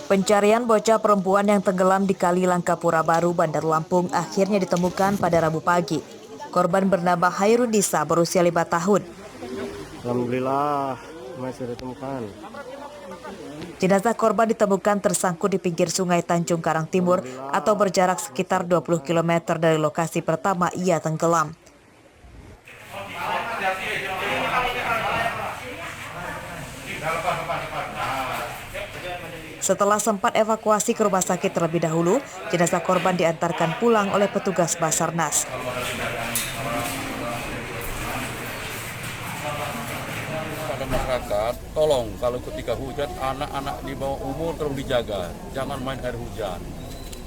Pencarian bocah perempuan yang tenggelam di Kali Langkapura Baru, Bandar Lampung akhirnya ditemukan pada Rabu pagi. Korban bernama Hairundisa berusia 5 tahun. Alhamdulillah masih ditemukan. Jenazah korban ditemukan tersangkut di pinggir sungai Tanjung Karang Timur atau berjarak sekitar 20 km dari lokasi pertama ia tenggelam. Setelah sempat evakuasi ke rumah sakit terlebih dahulu, jenazah korban diantarkan pulang oleh petugas Basarnas. Pada masyarakat, tolong kalau ketika hujan, anak-anak di bawah umur tolong dijaga, jangan main air hujan.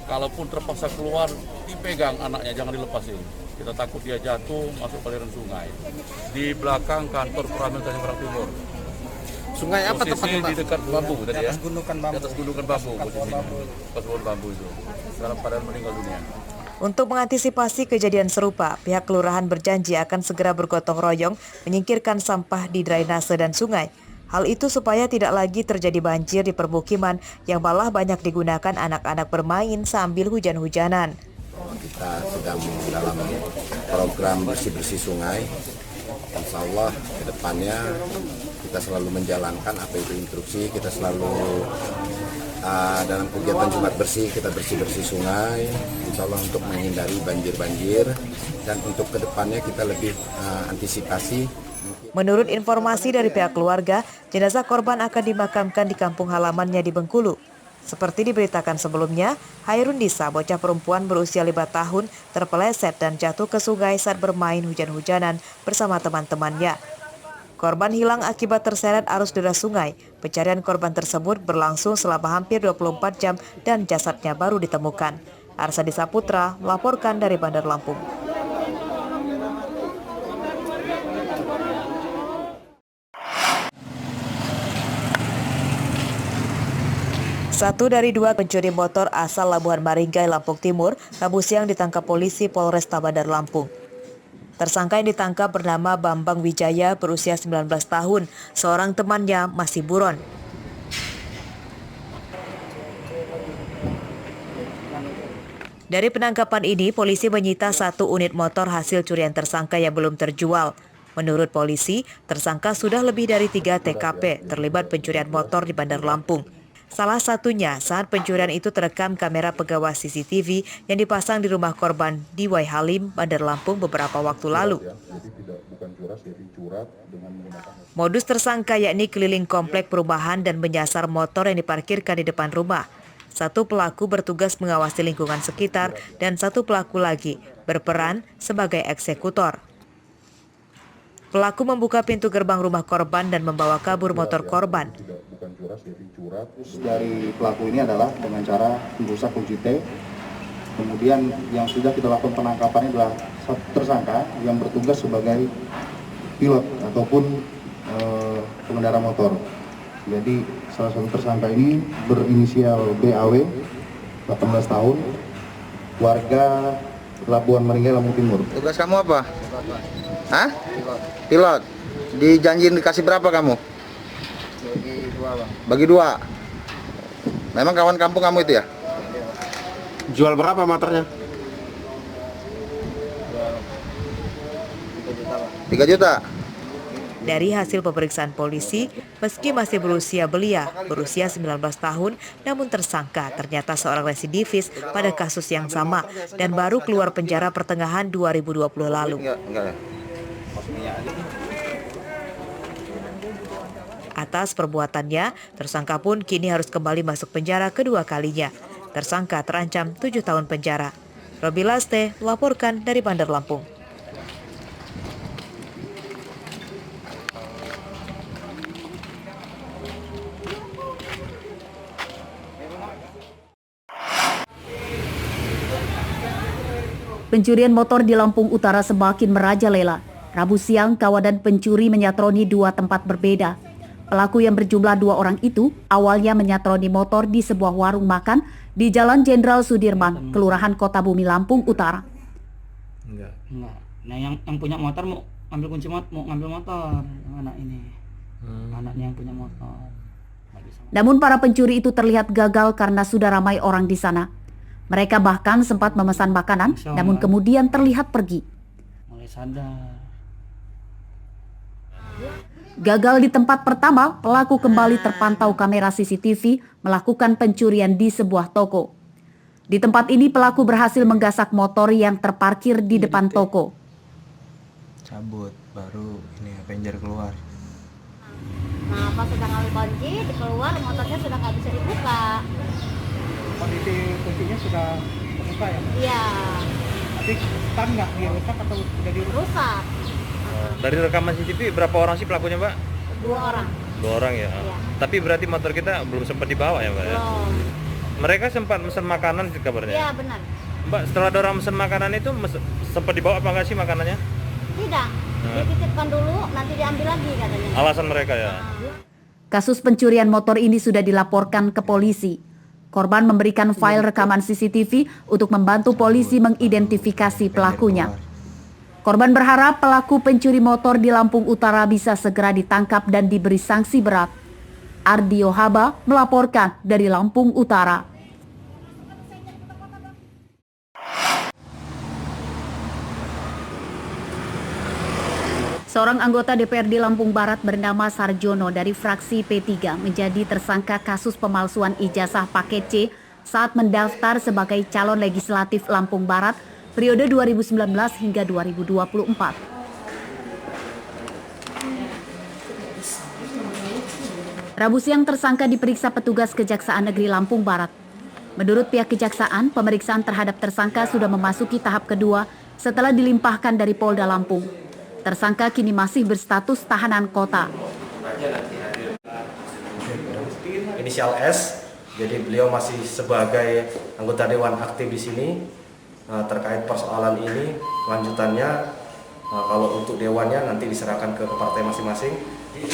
Kalaupun terpaksa keluar, dipegang anaknya, jangan dilepasin. Kita takut dia jatuh masuk ke aliran sungai. Di belakang kantor Peramil Tanjung Karang Timur. Sungai apa tepatnya, Pak? Di dekat bambu tadi ya. Di atas gunungan bambu. Posisinya. Pas pohon bambu itu. Dalam keadaan meninggal dunia. Untuk mengantisipasi kejadian serupa, pihak kelurahan berjanji akan segera bergotong royong menyingkirkan sampah di drainase dan sungai. Hal itu supaya tidak lagi terjadi banjir di permukiman yang malah banyak digunakan anak-anak bermain sambil hujan-hujanan. Kita sedang dalam program bersih-bersih sungai. Insya Allah ke depannya kita selalu menjalankan apa itu instruksi, kita selalu dalam kegiatan Jumat bersih, kita bersih-bersih sungai, insya Allah untuk menghindari banjir-banjir, dan untuk kedepannya kita lebih antisipasi. Menurut informasi dari pihak keluarga, jenazah korban akan dimakamkan di kampung halamannya di Bengkulu. Seperti diberitakan sebelumnya, Hairundisa, bocah perempuan berusia 5 tahun, terpeleset dan jatuh ke sungai saat bermain hujan-hujanan bersama teman-temannya. Korban hilang akibat terseret arus deras sungai. Pencarian korban tersebut berlangsung selama hampir 24 jam dan jasadnya baru ditemukan. Arsadi Saputra melaporkan dari Bandar Lampung. Satu dari dua pencuri motor asal Labuhan Maringgai, Lampung Timur, Rabu siang ditangkap polisi Polresta Bandar Lampung. Tersangka yang ditangkap bernama Bambang Wijaya berusia 19 tahun, seorang temannya masih buron. Dari penangkapan ini, polisi menyita 1 unit motor hasil curian tersangka yang belum terjual. Menurut polisi, tersangka sudah lebih dari 3 TKP terlibat pencurian motor di Bandar Lampung. Salah satunya saat pencurian itu terekam kamera pengawas CCTV yang dipasang di rumah korban di Wai Halim, Bandar Lampung beberapa waktu lalu. Modus tersangka yakni keliling komplek perumahan dan menyasar motor yang diparkirkan di depan rumah. 1 pelaku bertugas mengawasi lingkungan sekitar dan 1 pelaku lagi berperan sebagai eksekutor. Pelaku membuka pintu gerbang rumah korban dan membawa kabur motor korban. Dari pelaku ini adalah dengan cara merusak kunci T. Kemudian yang sudah kita lakukan penangkapan adalah tersangka yang bertugas sebagai pilot ataupun pengendara motor. Jadi salah satu tersangka ini berinisial BAW, 18 tahun, warga Labuhan Maringgai, Lampung Timur. Tugas kamu apa? Hah? Pilot. Dijanjiin dikasih berapa kamu? Bagi 2, Bang. Bagi 2. Memang kawan kampung kamu itu ya? Jual berapa motornya? 3 juta. Dari hasil pemeriksaan polisi, meski masih berusia belia, berusia 19 tahun, namun tersangka ternyata seorang residivis pada kasus yang sama dan baru keluar penjara pertengahan 2020 lalu. Enggak. Atas perbuatannya, tersangka pun kini harus kembali masuk penjara kedua kalinya. Tersangka terancam 7 tahun penjara. Robi Laste melaporkan dari Bandar Lampung. Pencurian motor di Lampung Utara semakin merajalela. Rabu siang, kawanan pencuri menyatroni 2 tempat berbeda. Pelaku yang berjumlah 2 orang itu awalnya menyatroni motor di sebuah warung makan di Jalan Jenderal Sudirman, Kelurahan Kota Bumi, Lampung Utara. Enggak. Nah, yang punya motor mau ngambil kunci motor, mau ngambil motor anak ini. Anaknya yang punya motor. Namun para pencuri itu terlihat gagal karena sudah ramai orang di sana. Mereka bahkan sempat memesan makanan, namun kemudian terlihat pergi. Mulai sadar. Gagal di tempat pertama, pelaku kembali terpantau kamera CCTV melakukan pencurian di sebuah toko. Di tempat ini pelaku berhasil menggasak motor yang terparkir di depan toko. Cabut, baru ini Avenger keluar. Nah, pas sudah ngambil kunci, keluar motornya sudah nggak bisa dibuka. Kondisi kuncinya sudah terbuka ya? Iya. Tapi stun nggak dirusak atau sudah dirusak? Rusak. Dari rekaman CCTV berapa orang sih pelakunya, Mbak? 2 orang. 2 orang ya? Iya. Tapi berarti motor kita belum sempat dibawa ya, Mbak? Ya? Belum. Mereka sempat mesen makanan sih kabarnya? Iya, benar. Mbak, setelah ada orang mesen makanan itu sempat dibawa apa nggak sih makanannya? Tidak. Dititipkan dulu, nanti diambil lagi katanya. Alasan mereka ya? Kasus pencurian motor ini sudah dilaporkan ke polisi. Korban memberikan file rekaman CCTV untuk membantu polisi mengidentifikasi pelakunya. Korban berharap pelaku pencuri motor di Lampung Utara bisa segera ditangkap dan diberi sanksi berat. Ardio Haba melaporkan dari Lampung Utara. Seorang anggota DPRD Lampung Barat bernama Sarjono dari fraksi P3 menjadi tersangka kasus pemalsuan ijazah paket C saat mendaftar sebagai calon legislatif Lampung Barat periode 2019 hingga 2024. Rabu siang tersangka diperiksa petugas Kejaksaan Negeri Lampung Barat. Menurut pihak Kejaksaan, pemeriksaan terhadap tersangka sudah memasuki tahap kedua setelah dilimpahkan dari Polda Lampung. Tersangka kini masih berstatus tahanan kota. Inisial S, jadi beliau masih sebagai anggota Dewan Aktif di sini. Terkait persoalan ini, lanjutannya kalau untuk dewannya nanti diserahkan ke partai masing-masing.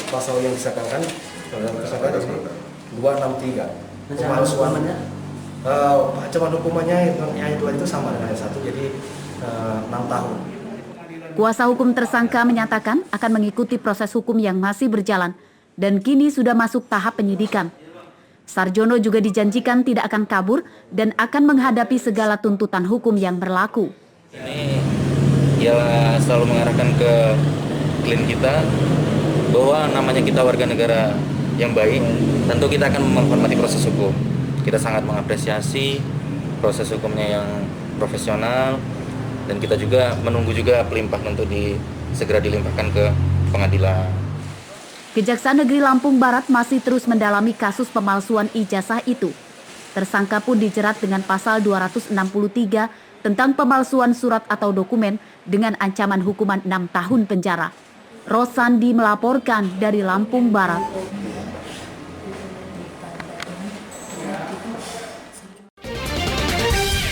Pasal yang disangkakan tersangka ini 263. Pemalsuan. Ancaman hukumannya yang 2 itu sama dengan yang 1, jadi 6 tahun. Kuasa hukum tersangka menyatakan akan mengikuti proses hukum yang masih berjalan dan kini sudah masuk tahap penyidikan. Sarjono juga dijanjikan tidak akan kabur dan akan menghadapi segala tuntutan hukum yang berlaku. Ini ialah selalu mengarahkan ke klien kita bahwa namanya kita warga negara yang baik, tentu kita akan menghormati proses hukum. Kita sangat mengapresiasi proses hukumnya yang profesional. Dan kita juga menunggu juga pelimpahan untuk segera dilimpahkan ke pengadilan. Kejaksaan Negeri Lampung Barat masih terus mendalami kasus pemalsuan ijazah itu. Tersangka pun dijerat dengan pasal 263 tentang pemalsuan surat atau dokumen dengan ancaman hukuman 6 tahun penjara. Rosandi melaporkan dari Lampung Barat.